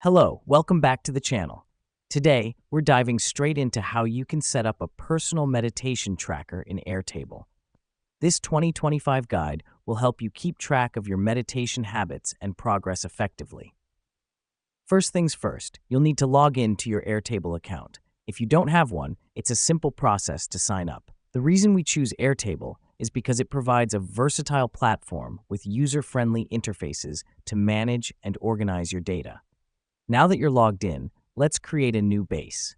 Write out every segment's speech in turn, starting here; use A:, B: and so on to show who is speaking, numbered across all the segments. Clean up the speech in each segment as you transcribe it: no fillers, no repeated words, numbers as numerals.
A: Hello, welcome back to the channel. Today, we're diving straight into how you can set up a personal meditation tracker in Airtable. This 2025 guide will help you keep track of your meditation habits and progress effectively. First things first, you'll need to log in to your Airtable account. If you don't have one, it's a simple process to sign up. The reason we choose Airtable is because it provides a versatile platform with user-friendly interfaces to manage and organize your data. Now that you're logged in, let's create a new base.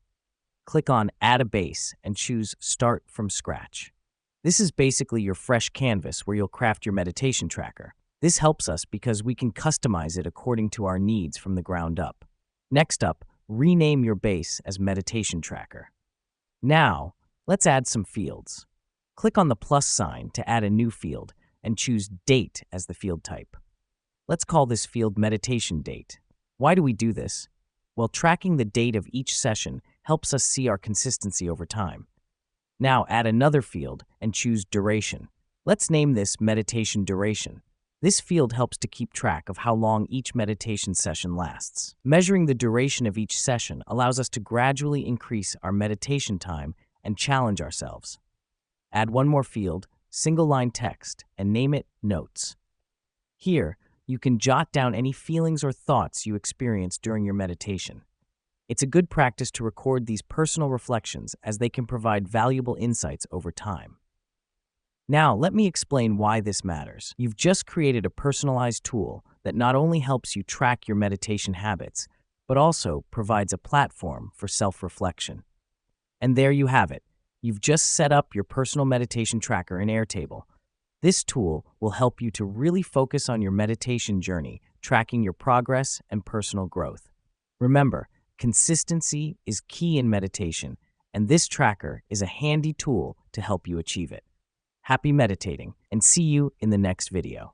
A: Click on Add a Base and choose Start from Scratch. This is basically your fresh canvas where you'll craft your meditation tracker. This helps us because we can customize it according to our needs from the ground up. Next up, rename your base as Meditation Tracker. Now, let's add some fields. Click on the plus sign to add a new field and choose Date as the field type. Let's call this field Meditation Date. Why do we do this? Well, tracking the date of each session helps us see our consistency over time. Now add another field and choose Duration. Let's name this Meditation Duration. This field helps to keep track of how long each meditation session lasts. Measuring the duration of each session allows us to gradually increase our meditation time and challenge ourselves. Add one more field, single-line text, and name it Notes. Here, you can jot down any feelings or thoughts you experience during your meditation. It's a good practice to record these personal reflections as they can provide valuable insights over time. Now, let me explain why this matters. You've just created a personalized tool that not only helps you track your meditation habits, but also provides a platform for self-reflection. And there you have it. You've just set up your personal meditation tracker in Airtable. This tool will help you to really focus on your meditation journey, tracking your progress and personal growth. Remember, consistency is key in meditation, and this tracker is a handy tool to help you achieve it. Happy meditating, and see you in the next video.